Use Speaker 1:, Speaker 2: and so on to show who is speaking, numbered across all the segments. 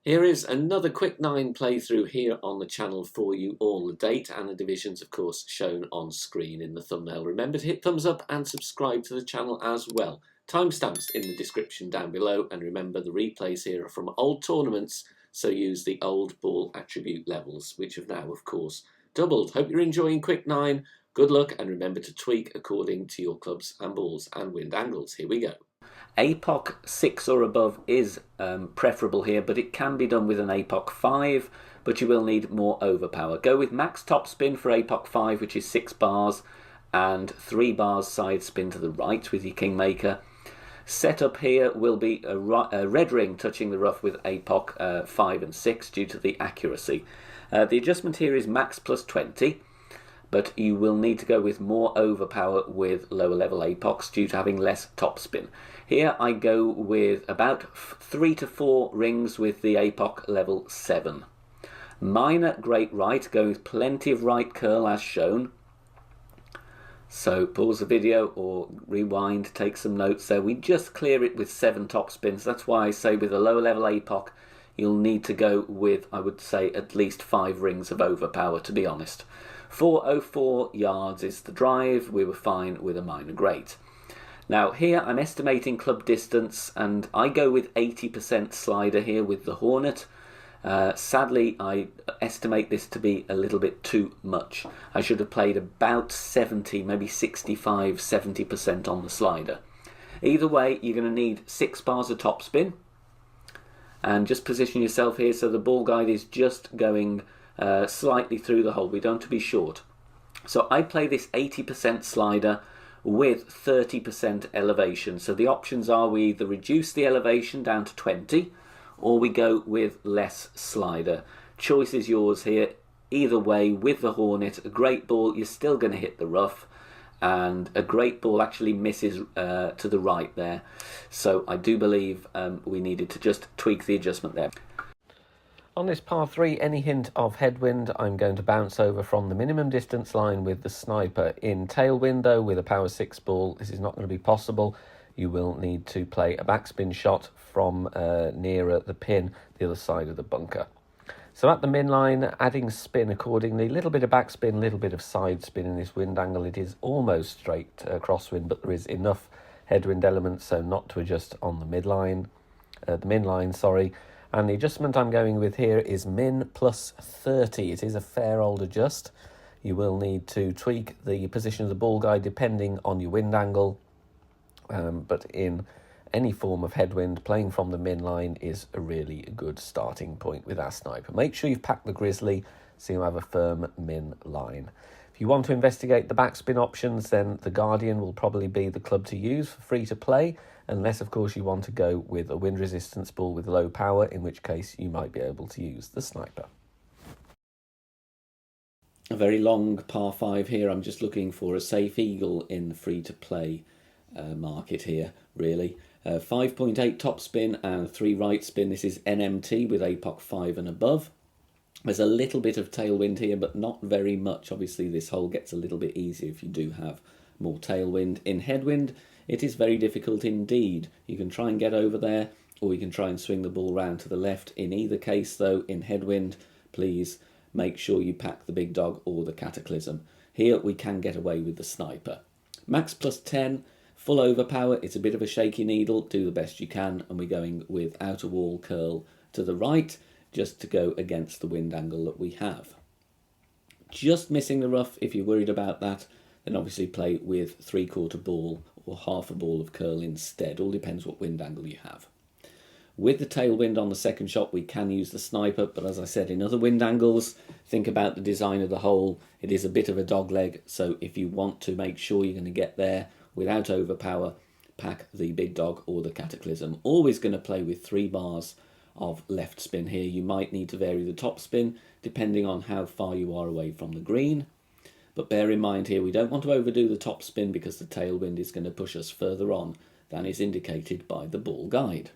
Speaker 1: Here is another quick 9 playthrough here on the channel for you all. The date and the divisions, of course, shown on screen in the thumbnail. Remember to hit thumbs up and subscribe to the channel as well. Timestamps in the description down below, and remember the replays here are from old tournaments, so use the old ball attribute levels, which have now, of course, doubled. Hope you're enjoying Quick 9. Good luck, and remember to tweak according to your clubs and balls and wind angles. Here we go. APOC 6 or above is preferable here, but it can be done with an APOC 5, but you will need more overpower. Go with max top spin for APOC 5, which is 6 bars, and 3 bars side spin to the right with your Kingmaker. Setup here will be a red ring touching the rough with APOC 5 and 6 due to the accuracy. The adjustment here is max plus 20. But you will need to go with more overpower with lower level APOCs due to having less topspin. Here I go with about 3 to 4 rings with the APOC level 7. Minor great right, go with plenty of right curl as shown. So pause the video or rewind, take some notes there. We just clear it with 7 topspins. That's why I say with a lower level APOC you'll need to go with, I would say, at least 5 rings of overpower, to be honest. 404 yards is the drive. We were fine with a minor great. Now here I'm estimating club distance, and I go with 80% slider here with the Hornet. Sadly, I estimate this to be a little bit too much. I should have played about 70, maybe 65, 70% on the slider. Either way, you're going to need 6 bars of topspin. And just position yourself here so the ball guide is just going slightly through the hole. We don't want to be short. So I play this 80% slider with 30% elevation. So the options are we either reduce the elevation down to 20 or we go with less slider. Choice is yours here. Either way, with the Hornet, a great ball, you're still going to hit the rough, and a great ball actually misses to the right there. So I do believe we needed to just tweak the adjustment there. On this par 3, any hint of headwind, I'm going to bounce over from the minimum distance line with the sniper. In tailwind, though, with a power 6 ball, this is not going to be possible. You will need to play a backspin shot from nearer the pin, the other side of the bunker. So at the min line, adding spin accordingly, a little bit of backspin, a little bit of side spin in this wind angle. It is almost straight crosswind, but there is enough headwind elements so not to adjust on the min line, sorry. And the adjustment I'm going with here is min plus 30. It is a fair old adjust. You will need to tweak the position of the ball guide depending on your wind angle. But in any form of headwind, playing from the min line is a really good starting point with our sniper. Make sure you've packed the Grizzly so you have a firm min line. If you want to investigate the backspin options, then the Guardian will probably be the club to use for free to play, unless of course you want to go with a wind resistance ball with low power, in which case you might be able to use the sniper. A very long par 5 here. I'm just looking for a safe eagle in the free to play market here, really. 5.8 top spin and 3 right spin. This is NMT with APOC 5 and above. There's a little bit of tailwind here, but not very much. Obviously, this hole gets a little bit easier if you do have more tailwind. In headwind, it is very difficult indeed. You can try and get over there, or you can try and swing the ball round to the left. In either case, though, in headwind, please make sure you pack the big dog or the Cataclysm. Here, we can get away with the sniper. Max plus 10, full overpower. It's a bit of a shaky needle. Do the best you can, and we're going with outer wall curl to the right, just to go against the wind angle that we have. Just missing the rough, if you're worried about that, then obviously play with 3/4 ball or half a ball of curl instead. All depends what wind angle you have. With the tailwind on the second shot, we can use the sniper, but as I said, in other wind angles, think about the design of the hole. It is a bit of a dog leg, so if you want to make sure you're going to get there without overpower, pack the big dog or the Cataclysm. Always going to play with 3 bars of left spin here. You might need to vary the top spin depending on how far you are away from the green. But bear in mind here, we don't want to overdo the top spin because the tailwind is going to push us further on than is indicated by the ball guide.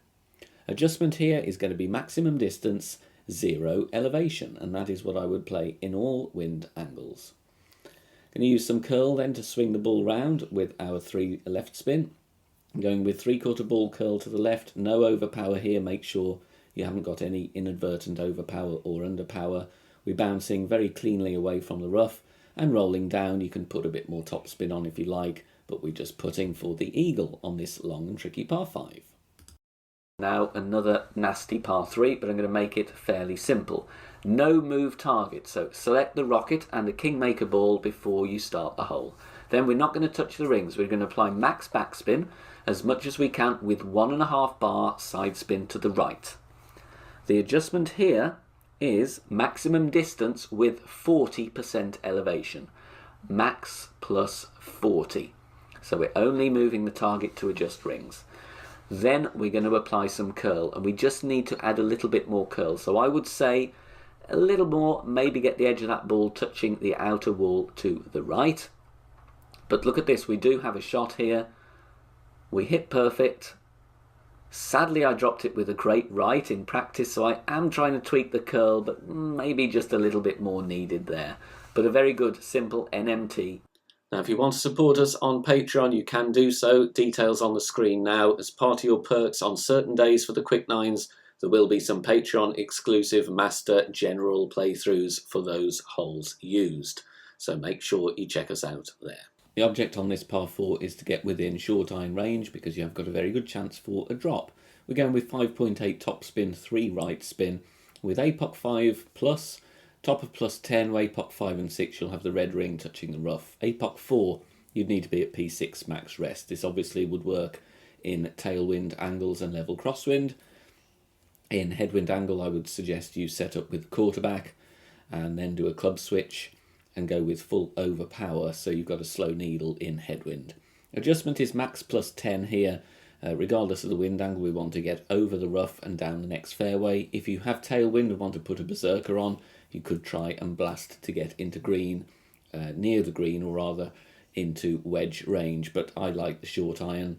Speaker 1: Adjustment here is going to be maximum distance, 0 elevation, and that is what I would play in all wind angles. Going to use some curl then to swing the ball round with our 3 left spin. I'm going with 3/4 ball curl to the left, no overpower here. Make sure You haven't got any inadvertent overpower or underpower. We're bouncing very cleanly away from the rough and rolling down. You can put a bit more topspin on if you like, but we're just putting for the eagle on this long and tricky par 5. Now another nasty par 3, but I'm going to make it fairly simple. No move target, so select the rocket and the kingmaker ball before you start the hole. Then we're not going to touch the rings. We're going to apply max backspin as much as we can with 1.5 bar side spin to the right. The adjustment here is maximum distance with 40% elevation. Max plus 40. So we're only moving the target to adjust rings. Then we're going to apply some curl, and we just need to add a little bit more curl. So I would say a little more, maybe get the edge of that ball touching the outer wall to the right. But look at this, we do have a shot here. We hit perfect. Sadly, I dropped it with a great right in practice, so I am trying to tweak the curl, but maybe just a little bit more needed there. But a very good, simple NMT. Now, if you want to support us on Patreon, you can do so. Details on the screen now. As part of your perks on certain days for the Quick Nines, there will be some Patreon exclusive Master General playthroughs for those holes used. So make sure you check us out there. The object on this par 4 is to get within short iron range because you have got a very good chance for a drop. We're going with 5.8 top spin, 3 right spin with APOC 5 plus. Top of plus 10, APOC 5 and 6, you'll have the red ring touching the rough. APOC 4, you'd need to be at P6 max rest. This obviously would work in tailwind angles and level crosswind. In headwind angle, I would suggest you set up with quarterback and then do a club switch and go with full overpower, so you've got a slow needle in headwind. Adjustment is max plus 10 here. Regardless of the wind angle, we want to get over the rough and down the next fairway. If you have tailwind and want to put a berserker on, you could try and blast to get into green, near the green, or rather into wedge range. But I like the short iron.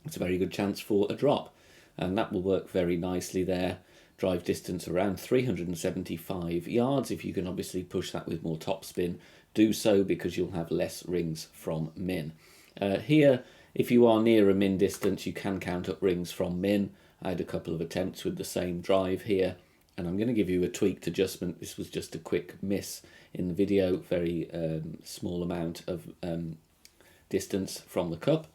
Speaker 1: It's a very good chance for a drop, and that will work very nicely there. Drive distance around 375 yards. If you can obviously push that with more topspin, do so because you'll have less rings from min. Here, if you are near a min distance, you can count up rings from min. I had a couple of attempts with the same drive here, and I'm going to give you a tweaked adjustment. This was just a quick miss in the video, very small amount of distance from the cup.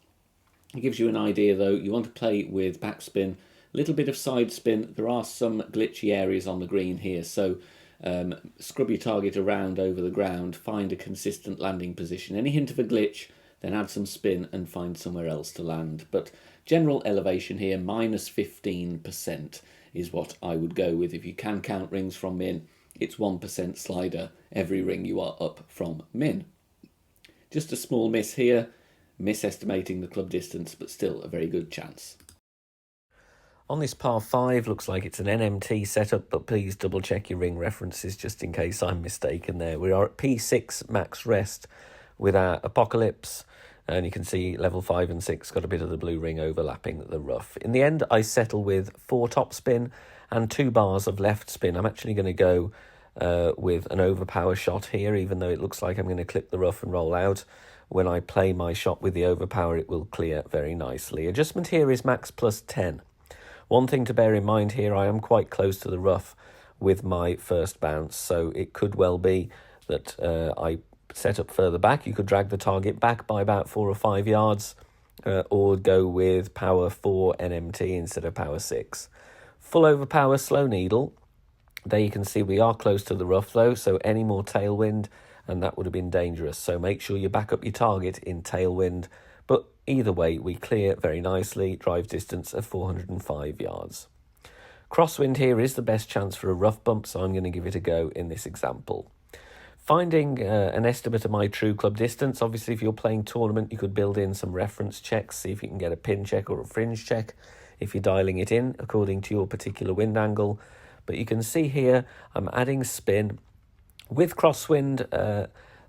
Speaker 1: It gives you an idea though. You want to play with backspin, a little bit of side spin. There are some glitchy areas on the green here, so scrub your target around over the ground, find a consistent landing position. Any hint of a glitch, then add some spin and find somewhere else to land. But general elevation here, minus 15% is what I would go with. If you can count rings from min, it's 1% slider every ring you are up from min. Just a small miss here, misestimating the club distance, but still a very good chance. On this par 5, looks like it's an NMT setup, but please double check your ring references just in case I'm mistaken there. We are at P6 max rest with our Apocalypse, and you can see level 5 and 6 got a bit of the blue ring overlapping the rough. In the end, I settle with 4 top spin and 2 bars of left spin. I'm actually going to go with an overpower shot here, even though it looks like I'm going to clip the rough and roll out. When I play my shot with the overpower, it will clear very nicely. Adjustment here is max plus 10. One thing to bear in mind here, I am quite close to the rough with my first bounce, so it could well be that I set up further back. You could drag the target back by about 4 or 5 yards, or go with power 4 NMT instead of power 6. Full overpower, slow needle. There you can see we are close to the rough though, so any more tailwind and that would have been dangerous. So make sure you back up your target in tailwind. But either way, we clear very nicely, drive distance of 405 yards. Crosswind here is the best chance for a rough bump, so I'm going to give it a go in this example. Finding an estimate of my true club distance. Obviously, if you're playing tournament, you could build in some reference checks, see if you can get a pin check or a fringe check if you're dialing it in according to your particular wind angle. But you can see here, I'm adding spin. With crosswind,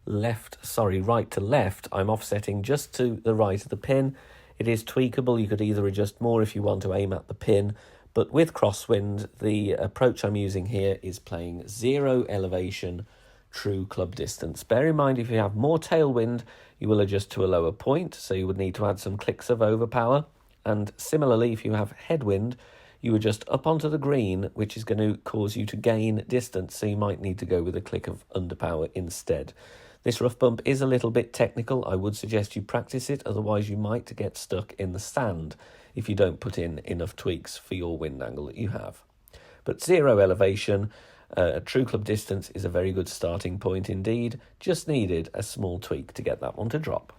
Speaker 1: right to left, I'm offsetting just to the right of the pin. It is tweakable. You could either adjust more if you want to aim at the pin, but with crosswind, the approach I'm using here is playing 0 elevation, true club distance. Bear in mind, if you have more tailwind, you will adjust to a lower point, so you would need to add some clicks of overpower. And similarly, if you have headwind, you adjust up onto the green, which is going to cause you to gain distance, so you might need to go with a click of underpower instead. This rough bump is a little bit technical. I would suggest you practice it, otherwise you might get stuck in the sand if you don't put in enough tweaks for your wind angle that you have. But 0 elevation at true club distance is a very good starting point indeed. Just needed a small tweak to get that one to drop.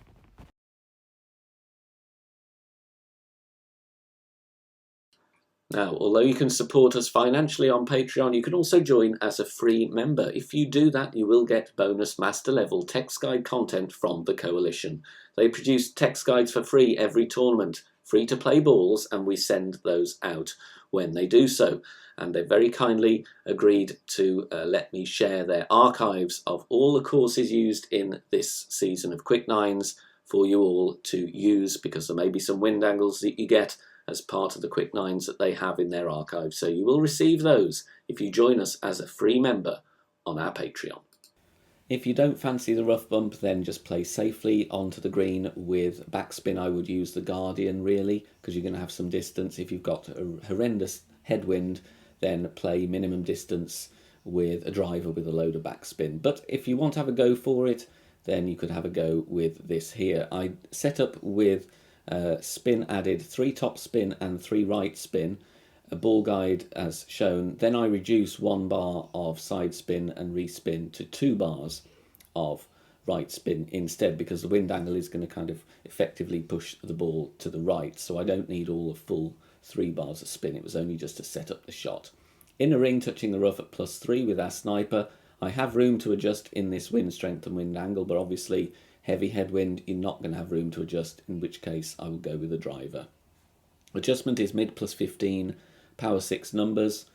Speaker 1: Now, although you can support us financially on Patreon, you can also join as a free member. If you do that, you will get bonus master level text guide content from the Coalition. They produce text guides for free every tournament, free to play balls, and we send those out when they do so. And they very kindly agreed to let me share their archives of all the courses used in this season of Quick Nines for you all to use, because there may be some wind angles that you get as part of the Quick Nines that they have in their archive. So you will receive those if you join us as a free member on our Patreon. If you don't fancy the rough bump, then just play safely onto the green with backspin. I would use the Guardian really, because you're going to have some distance. If you've got a horrendous headwind, then play minimum distance with a driver with a load of backspin. But if you want to have a go for it, then you could have a go with this here. I set up with spin added, 3 top spin and 3 right spin, a ball guide as shown. Then I reduce 1 bar of side spin and respin to 2 bars of right spin instead, because the wind angle is going to kind of effectively push the ball to the right, so I don't need all the full 3 bars of spin. It was only just to set up the shot. In a ring touching the rough at +3 with our sniper. I have room to adjust in this wind strength and wind angle, but obviously heavy headwind, you're not going to have room to adjust, in which case I will go with a driver. Adjustment is mid +15, power 6 numbers,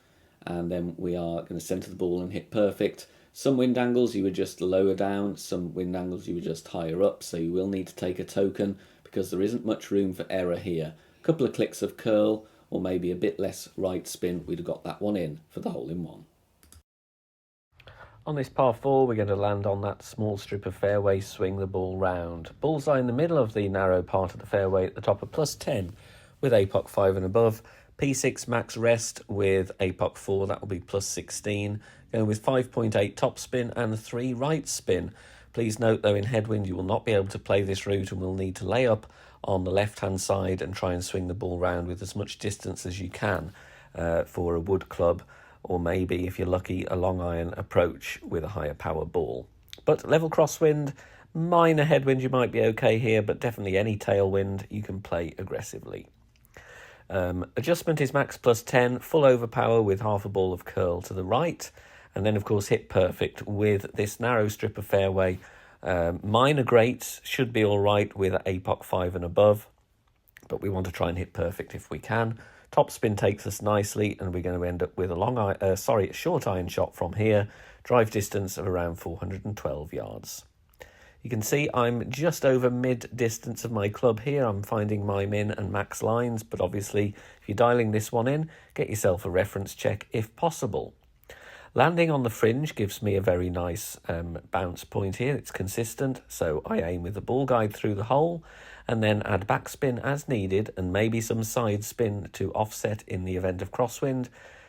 Speaker 1: and then we are going to centre the ball and hit perfect. Some wind angles you adjust lower down, some wind angles you adjust higher up, so you will need to take a token because there isn't much room for error here. A couple of clicks of curl, or maybe a bit less right spin, we'd have got that one in for the hole-in-one. On this par 4, we're going to land on that small strip of fairway, swing the ball round. Bullseye in the middle of the narrow part of the fairway at the top of +10 with APOC 5 and above. P6 max rest with APOC 4, that will be +16. Going with 5.8 top spin and 3 right spin. Please note though, in headwind you will not be able to play this route and will need to lay up on the left-hand side and try and swing the ball round with as much distance as you can for a wood club, or maybe, if you're lucky, a long iron approach with a higher power ball. But level crosswind, minor headwind, you might be okay here, but definitely any tailwind you can play aggressively. Adjustment is max +10, full overpower with half a ball of curl to the right, and then of course hit perfect with this narrow strip of fairway. Minor greats should be all right with APOC 5 and above, but we want to try and hit perfect if we can. Top spin takes us nicely, and we're going to end up with a short iron shot from here. Drive distance of around 412 yards. You can see I'm just over mid distance of my club here. I'm finding my min and max lines, but obviously if you're dialing this one in, get yourself a reference check if possible. Landing on the fringe gives me a very nice bounce point here. It's consistent, so I aim with the ball guide through the hole and then add backspin as needed and maybe some side spin to offset in the event of crosswind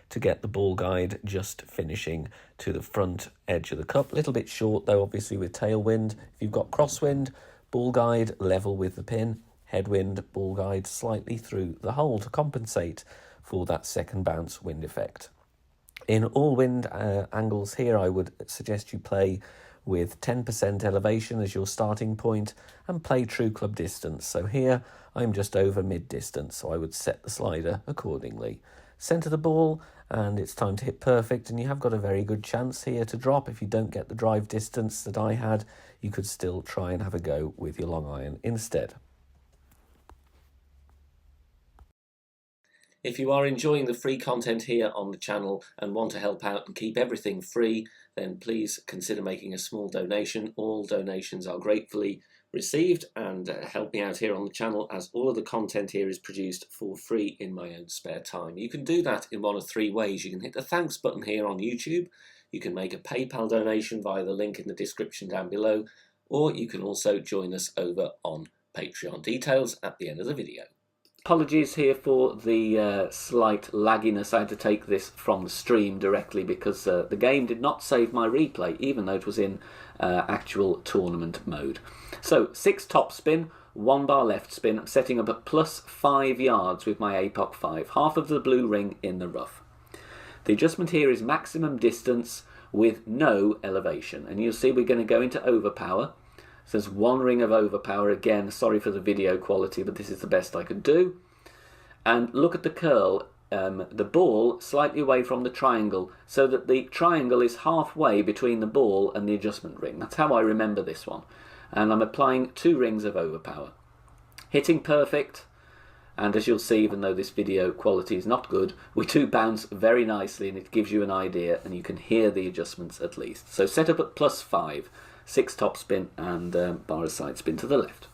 Speaker 1: to get the ball guide just finishing to the front edge of the cup. A little bit short though, obviously, with tailwind. If you've got crosswind, ball guide level with the pin, headwind, ball guide slightly through the hole to compensate for that second bounce wind effect. In all wind angles here, I would suggest you play with 10% elevation as your starting point and play true club distance. So here I'm just over mid distance, so I would set the slider accordingly. Centre the ball and it's time to hit perfect, and you have got a very good chance here to drop. If you don't get the drive distance that I had, you could still try and have a go with your long iron instead. If you are enjoying the free content here on the channel and want to help out and keep everything free, then please consider making a small donation. All donations are gratefully received and help me out here on the channel, as all of the content here is produced for free in my own spare time. You can do that in one of 3 ways. You can hit the thanks button here on YouTube, you can make a PayPal donation via the link in the description down below, or you can also join us over on Patreon. Details at the end of the video. apologies here for the slight lagginess. I had to take this from the stream directly because the game did not save my replay, even though it was in actual tournament mode. So 6 top spin, 1 bar left spin. I'm setting up at +5 yards with my APOC 5, half of the blue ring in the rough. The adjustment here is maximum distance with no elevation, and you'll see we're going to go into overpower. So there's 1 ring of overpower. Again, sorry for the video quality, but this is the best I could do. And look at the curl, the ball slightly away from the triangle, so that the triangle is halfway between the ball and the adjustment ring. That's how I remember this one. And I'm applying 2 rings of overpower. Hitting perfect, and as you'll see, even though this video quality is not good, we do bounce very nicely, and it gives you an idea, and you can hear the adjustments at least. So set up at +5. 6 top spin and bar of side spin to the left.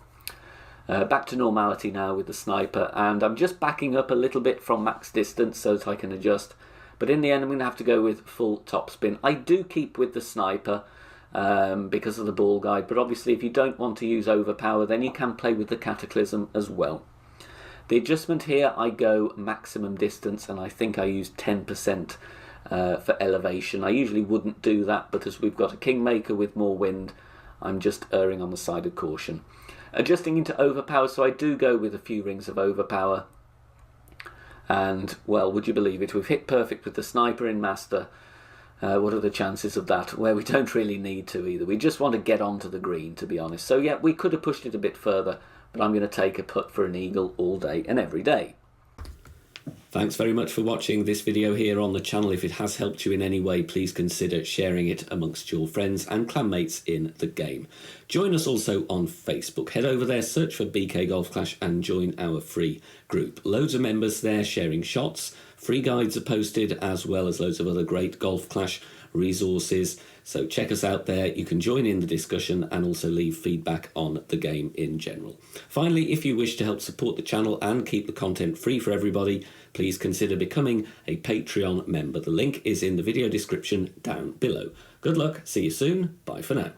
Speaker 1: Back to normality now with the sniper, and I'm just backing up a little bit from max distance so that I can adjust, but in the end I'm going to have to go with full top spin. I do keep with the sniper because of the ball guide, but obviously if you don't want to use overpower, then you can play with the Cataclysm as well. The adjustment here, I go maximum distance, and I think I use 10% for elevation. I usually wouldn't do that, but as we've got a Kingmaker with more wind, I'm just erring on the side of caution. Adjusting into overpower, so I do go with a few rings of overpower. And, well, would you believe it, we've hit perfect with the sniper in master. What are the chances of that? Well, we don't really need to either. We just want to get onto the green, to be honest. So, yeah, we could have pushed it a bit further, but I'm going to take a putt for an eagle all day and every day. Thanks very much for watching this video here on the channel. If it has helped you in any way, please consider sharing it amongst your friends and clanmates in the game. Join us also on Facebook. Head over there, search for BK Golf Clash and join our free group. Loads of members there sharing shots. Free guides are posted, as well as loads of other great Golf Clash resources. So check us out there. You can join in the discussion and also leave feedback on the game in general. Finally, if you wish to help support the channel and keep the content free for everybody, please consider becoming a Patreon member. The link is in the video description down below. Good luck, see you soon, bye for now.